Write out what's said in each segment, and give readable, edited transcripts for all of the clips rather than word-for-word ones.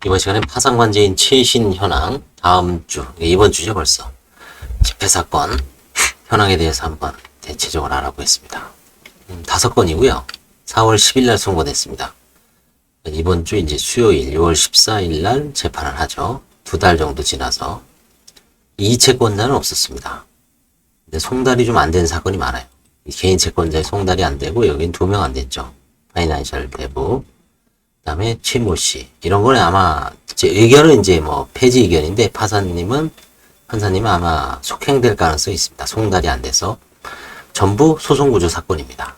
이번 시간에 파산관제인 최신 현황, 다음 주, 이번 주죠 벌써. 집회사건 현황에 대해서 한번 대체적으로 알아보겠습니다. 5건이고요. 4월 10일 날 선고됐습니다. 이번 주 이제 수요일 6월 14일 날 재판을 하죠. 2달 정도 지나서. 이 채권자는 없었습니다. 근데 송달이 좀 안 된 사건이 많아요. 개인 채권자의 송달이 안 되고 여긴 2명 안 됐죠. 파이낸셜 대부. 그 다음에 최모 씨. 이런 거는 아마 제 의견은 이제 뭐 폐지 의견인데 판사님은 아마 속행될 가능성이 있습니다. 송달이 안 돼서. 전부 소송구조 사건입니다.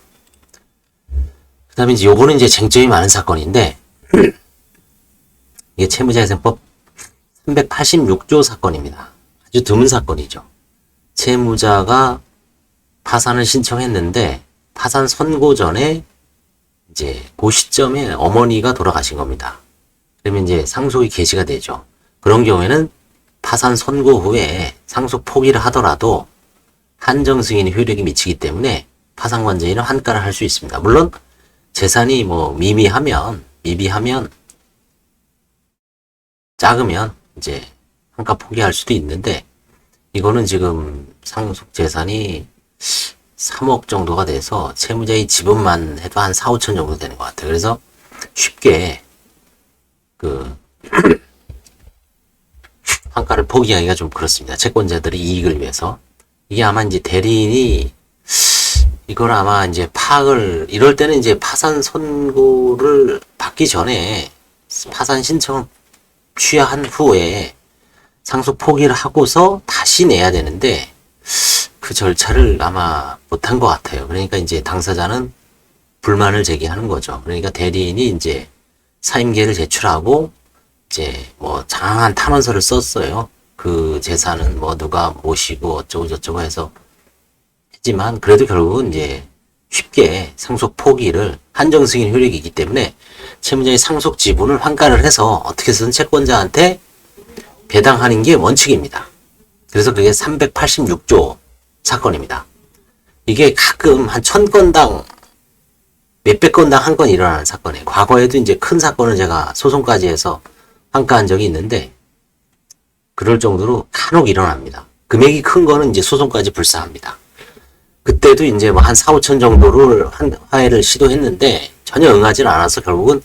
그 다음에 이제 요거는 이제 쟁점이 많은 사건인데 이게 채무자회생법 386조 사건입니다. 아주 드문 사건이죠. 채무자가 파산을 신청했는데 파산 선고 전에 이제 그 시점에 어머니가 돌아가신 겁니다. 그러면 이제 상속이 개시가 되죠. 그런 경우에는 파산 선고 후에 상속 포기를 하더라도 한정 승인의 효력이 미치기 때문에 파산관제인은 환가를 할 수 있습니다. 물론 재산이 뭐 미비하면 작으면 이제 환가 포기할 수도 있는데 이거는 지금 상속 재산이 3억 정도가 돼서 채무자의 지분만 해도 한 4, 5천 정도 되는 것 같아요. 그래서 쉽게 환가를 포기하기가 좀 그렇습니다. 채권자들의 이익을 위해서. 이게 아마 이제 대리인이 이걸 아마 이제 이럴 때는 이제 파산 선고를 받기 전에 파산 신청을 취하한 후에 상속 포기를 하고서 다시 내야 되는데 그 절차를 아마 못한 것 같아요. 그러니까 이제 당사자는 불만을 제기하는 거죠. 그러니까 대리인이 이제 사임계를 제출하고 이제 뭐 장황한 탄원서를 썼어요. 그 재산은 뭐 누가 모시고 어쩌고 저쩌고 해서 했지만 그래도 결국은 이제 쉽게 상속 포기를 한정 승인 효력이 있기 때문에 채무자의 상속 지분을 환가를 해서 어떻게 해서든 채권자한테 배당하는 게 원칙입니다. 그래서 그게 386조 사건입니다. 이게 가끔 한 1000건당 몇백 건당 한 건 일어나는 사건이에요. 과거에도 이제 큰 사건을 제가 소송까지 해서 환가한 적이 있는데 그럴 정도로 간혹 일어납니다. 금액이 큰 거는 이제 소송까지 불사합니다. 그때도 이제 뭐 한 4, 5천 정도를 화해를 시도했는데 전혀 응하지 않아서 결국은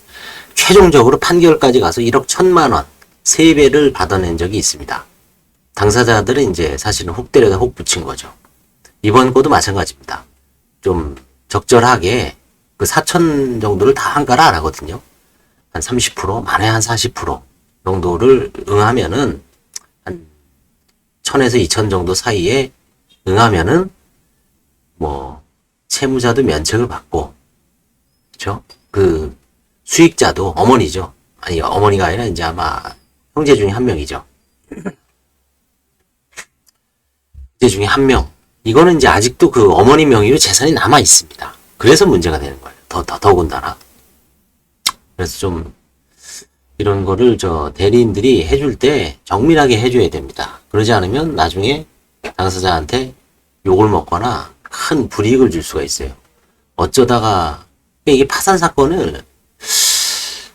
최종적으로 판결까지 가서 1억 1천만 원 3배를 받아낸 적이 있습니다. 당사자들은 이제 사실은 혹 때려다 혹 붙인 거죠. 이번 거도 마찬가지입니다. 좀 적절하게 그 4천 정도를 다 환가를 안 하거든요. 한 30%, 많에 한 40% 정도를 응하면은 한 1000에서 2000 정도 사이에 응하면은 뭐 채무자도 면책을 받고 그렇죠? 그 수익자도 어머니죠. 아니 어머니가 아니라 이제 아마 형제 중에 한 명이죠. 형제 중에 한 명. 이거는 이제 아직도 그 어머니 명의로 재산이 남아 있습니다. 그래서 문제가 되는 거예요. 더군다나. 그래서 좀 이런 거를 대리인들이 해줄 때 정밀하게 해줘야 됩니다. 그러지 않으면 나중에 당사자한테 욕을 먹거나 큰 불이익을 줄 수가 있어요. 어쩌다가 이게 파산 사건을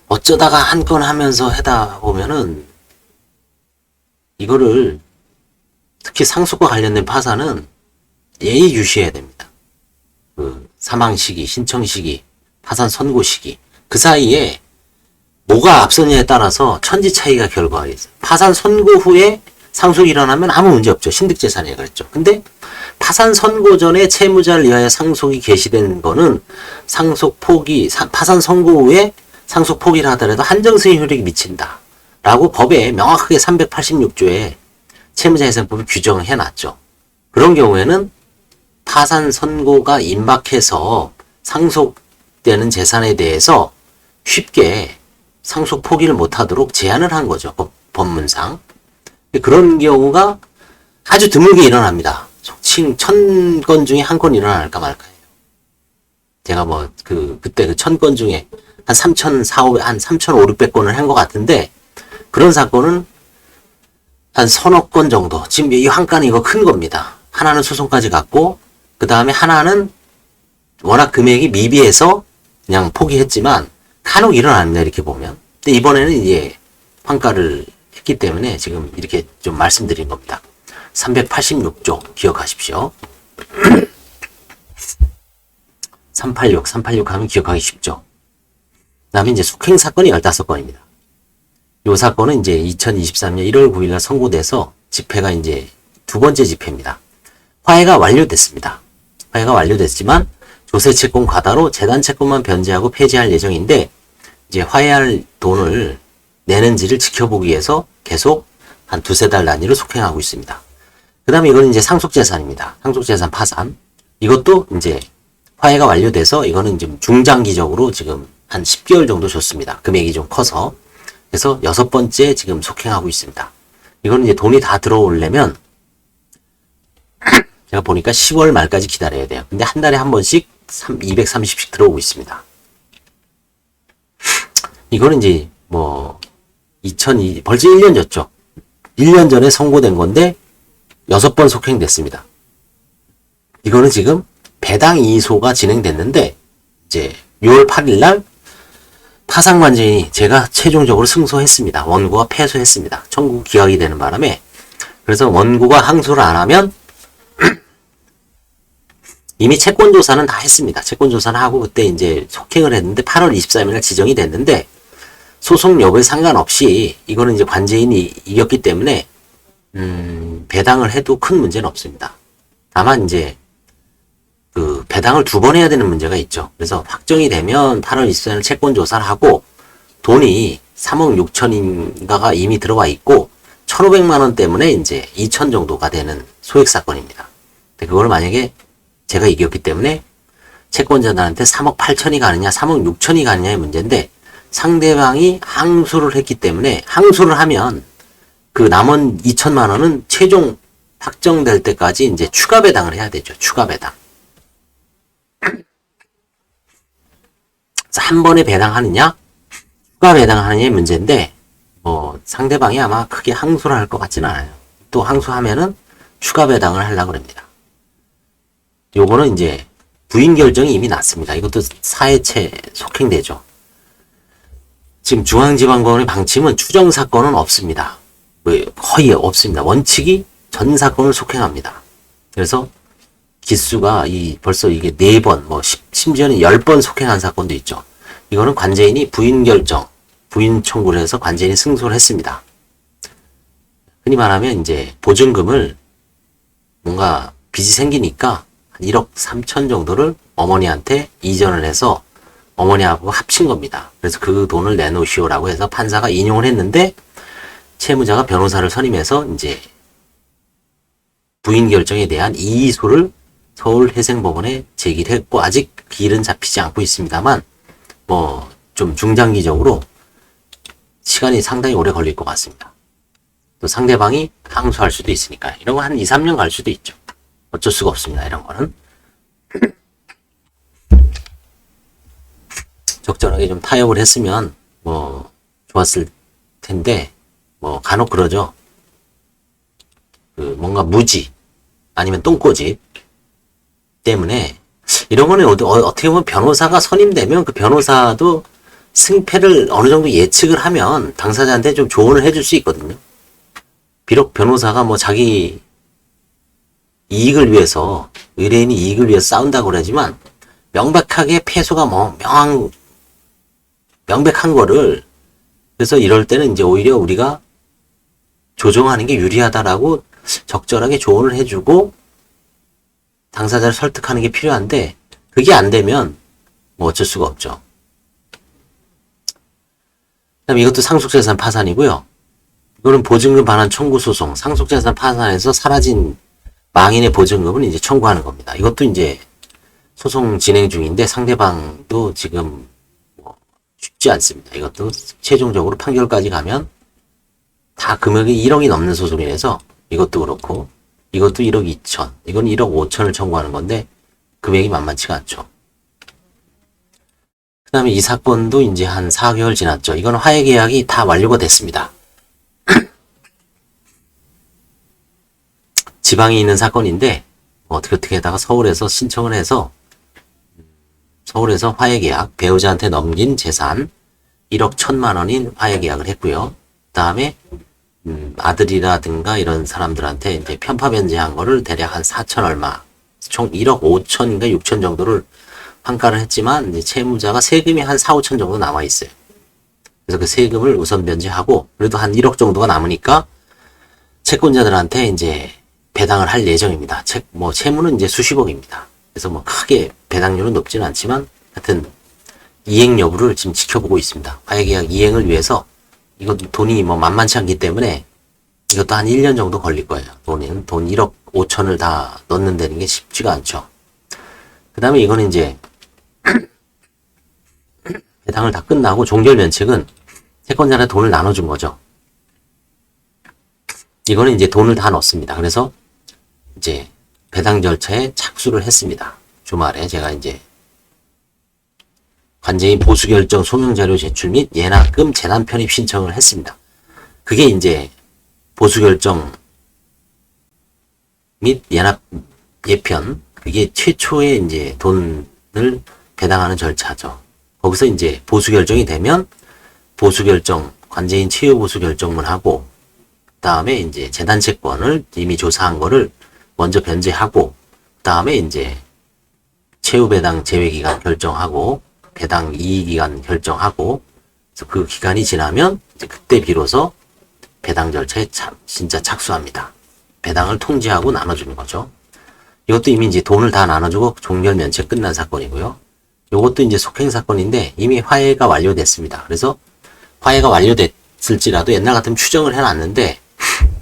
어쩌다가 한 건 하면서 하다 보면은 이거를 특히 상속과 관련된 파산은 예의주시해야 됩니다. 그 사망 시기, 신청 시기, 파산 선고 시기 그 사이에 뭐가 앞서냐에 따라서 천지 차이가 결과가 있어요. 파산 선고 후에 상속이 일어나면 아무 문제 없죠. 신득재산이라 그랬죠. 근데 파산 선고 전에 채무자를 위하여 상속이 개시된 거는 파산 선고 후에 상속 포기를 하더라도 한정승인 효력이 미친다. 라고 법에 명확하게 386조에 채무자회생법을 규정을 해놨죠. 그런 경우에는 파산 선고가 임박해서 상속되는 재산에 대해서 쉽게 상속 포기를 못하도록 제한을 한 거죠. 법문상. 그런 경우가 아주 드물게 일어납니다. 속칭 1000건 중에 한 건 일어날까 말까예요. 제가 그때 그 1000건 중에 한 3,400, 한 3,500, 600건을 한 것 같은데 그런 사건은 한 서너 건 정도. 지금 이 환가는 이거 큰 겁니다. 하나는 소송까지 갔고 그 다음에 하나는 워낙 금액이 미비해서 그냥 포기했지만 간혹 일어납니다. 이렇게 보면. 근데 이번에는 이제 환가를 했기 때문에 지금 이렇게 좀 말씀드린 겁니다. 386조 기억하십시오. 386 하면 기억하기 쉽죠. 그 다음에 이제 속행 사건이 15건입니다. 요 사건은 이제 2023년 1월 9일날 선고돼서 집회가 이제 두 번째 집회입니다. 화해가 완료됐습니다. 화해가 완료됐지만 조세 채권 과다로 재단 채권만 변제하고 폐지할 예정인데 이제 화해할 돈을 내는지를 지켜보기 위해서 계속 한 두세 달 단위로 속행하고 있습니다. 그 다음에 이거는 이제 상속재산입니다. 상속재산 파산. 이것도 이제 화해가 완료돼서 이거는 좀 중장기적으로 지금 한 10개월 정도 줬습니다. 금액이 좀 커서. 그래서 6번째 지금 속행하고 있습니다. 이거는 이제 돈이 다 들어오려면 제가 보니까 10월 말까지 기다려야 돼요. 근데 한 달에 한 번씩 230씩 들어오고 있습니다. 이거는 이제 뭐 벌써 1년 졌죠. 1년 전에 선고된 건데 6번 속행됐습니다. 이거는 지금 배당 이의소가 진행됐는데 이제 6월 8일 날 파산관제인이 제가 최종적으로 승소했습니다. 원고가 패소했습니다. 청구 기각이 되는 바람에. 그래서 원고가 항소를 안 하면 이미 채권조사는 다 했습니다. 채권조사는 하고 그때 이제 속행을 했는데 8월 23일 날 지정이 됐는데 소송 여부에 상관없이 이거는 이제 관제인이 이겼기 때문에 배당을 해도 큰 문제는 없습니다. 다만 이제 그 배당을 2번 해야 되는 문제가 있죠. 그래서 확정이 되면 8월 24일 채권 조사를 하고 돈이 3억 6천인가가 이미 들어와 있고 1,500만 원 때문에 이제 2천 정도가 되는 소액 사건입니다. 근데 그걸 만약에 제가 이겼기 때문에 채권자들한테 3억 8천이 가느냐 3억 6천이 가느냐의 문제인데 상대방이 항소를 했기 때문에 항소를 하면 그 남은 2천만 원은 최종 확정될 때까지 이제 추가 배당을 해야 되죠. 추가 배당. 그래서 한 번에 배당하느냐 추가 배당하느냐의 문제인데 뭐 상대방이 아마 크게 항소를 할 것 같지는 않아요. 또 항소하면은 추가 배당을 하려고 합니다. 요거는 이제 부인 결정이 이미 났습니다. 이것도 사회채 속행되죠. 지금 중앙지방법원의 방침은 추정 사건은 없습니다. 거의 없습니다. 원칙이 전 사건을 속행합니다. 그래서 기수가 벌써 이게 4번, 심지어는 10번 속행한 사건도 있죠. 이거는 관제인이 부인 결정, 부인 청구를 해서 관제인이 승소를 했습니다. 흔히 말하면 이제 보증금을 뭔가 빚이 생기니까 1억 3천 정도를 어머니한테 이전을 해서 어머니하고 합친 겁니다. 그래서 그 돈을 내놓으시오라고 해서 판사가 인용을 했는데 채무자가 변호사를 선임해서 이제 부인 결정에 대한 이의소를 서울회생법원에 제기를 했고 아직 길은 잡히지 않고 있습니다만 뭐 좀 중장기적으로 시간이 상당히 오래 걸릴 것 같습니다. 또 상대방이 항소할 수도 있으니까 이런 거 한 2, 3년 갈 수도 있죠. 어쩔 수가 없습니다. 이런 거는. 적절하게 좀 타협을 했으면 뭐 좋았을 텐데 뭐 간혹 그러죠. 그 뭔가 무지 아니면 똥꼬집 때문에 이런 거는 어떻게 보면 변호사가 선임되면 그 변호사도 승패를 어느 정도 예측을 하면 당사자한테 좀 조언을 해줄 수 있거든요. 비록 변호사가 뭐 자기 이익을 위해서 의뢰인이 이익을 위해서 싸운다고 그러지만 명백하게 패소가 뭐 명백한 거를 그래서 이럴 때는 이제 오히려 우리가 조정하는 게 유리하다라고 적절하게 조언을 해주고 당사자를 설득하는 게 필요한데 그게 안 되면 뭐 어쩔 수가 없죠. 그다음에 이것도 상속재산 파산이고요. 이거는 보증금 반환 청구 소송, 상속재산 파산에서 사라진 망인의 보증금을 이제 청구하는 겁니다. 이것도 이제 소송 진행 중인데 상대방도 지금 뭐 쉽지 않습니다. 이것도 최종적으로 판결까지 가면 다 금액이 1억이 넘는 소송이라서 이것도 그렇고 이것도 1억 2천, 이건 1억 5천을 청구하는 건데 금액이 만만치가 않죠. 그 다음에 이 사건도 이제 한 4개월 지났죠. 이건 화해 계약이 다 완료가 됐습니다. 지방에 있는 사건인데 어떻게 하다가 서울에서 신청을 해서 서울에서 화해 계약 배우자한테 넘긴 재산 1억 1천만 원인 화해 계약을 했고요. 그 다음에 아들이라든가 이런 사람들한테 이제 편파 변제한 거를 대략 한 4천 얼마, 총 1억 5천인가 6천 정도를 환가를 했지만 이제 채무자가 세금이 한 4, 5천 정도 남아 있어요. 그래서 그 세금을 우선 변제하고 그래도 한 1억 정도가 남으니까 채권자들한테 이제 배당을 할 예정입니다. 채무는 이제 수십억입니다. 그래서 뭐 크게 배당률은 높지는 않지만 하여튼 이행 여부를 지금 지켜보고 있습니다. 화해계약 이행을 위해서 이것도 돈이 뭐 만만치 않기 때문에 이것도 한 1년 정도 걸릴 거예요. 돈 1억 5천을 다 넣는다는 게 쉽지가 않죠. 그 다음에 이거는 이제 배당을 다 끝나고 종결 면책은 채권자한테 돈을 나눠준 거죠. 이거는 이제 돈을 다 넣습니다. 그래서 이제 배당 절차에 착수를 했습니다. 주말에 제가 이제 관제인 보수결정 소명자료 제출 및 예납금 재단 편입 신청을 했습니다. 그게 이제 보수결정 및 예납 예편, 그게 최초의 이제 돈을 배당하는 절차죠. 거기서 이제 보수결정이 되면 보수결정, 관제인 채유보수결정문하고 그 다음에 이제 재단 채권을 이미 조사한 거를 먼저 변제하고 그 다음에 이제 채우배당 제외기간 결정하고 배당 이의기간 결정하고 그래서 그 기간이 지나면 이제 그때 비로소 배당 절차에 진짜 착수합니다. 배당을 통지하고 나눠주는 거죠. 이것도 이미 이제 돈을 다 나눠주고 종결 면책 끝난 사건이고요. 이것도 이제 속행 사건인데 이미 화해가 완료됐습니다. 그래서 화해가 완료됐을지라도 옛날 같으면 추정을 해놨는데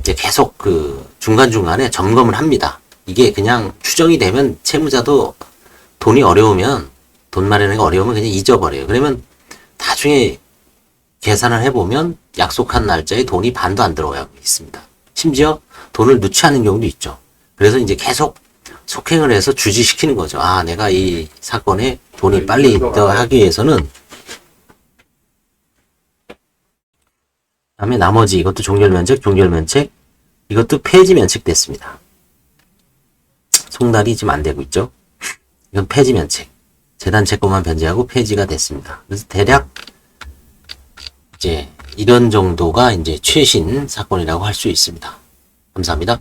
이제 계속 그 중간중간에 점검을 합니다. 이게 그냥 추정이 되면 채무자도 돈이 어려우면 돈 마련하기가 어려우면 그냥 잊어버려요. 그러면 나중에 계산을 해보면 약속한 날짜에 돈이 반도 안 들어가고 있습니다. 심지어 돈을 넣지 않은 경우도 있죠. 그래서 이제 계속 속행을 해서 주지시키는 거죠. 아, 내가 이 사건에 돈이 빨리 입덕하기 위해서는 다음에 나머지 이것도 종결면책, 종결면책 이것도 폐지 면책됐습니다. 송달이 지금 안 되고 있죠. 이건 폐지 면책. 재단 채권만 변제하고 폐지가 됐습니다. 그래서 대략 이제 이런 정도가 이제 최신 사건이라고 할 수 있습니다. 감사합니다.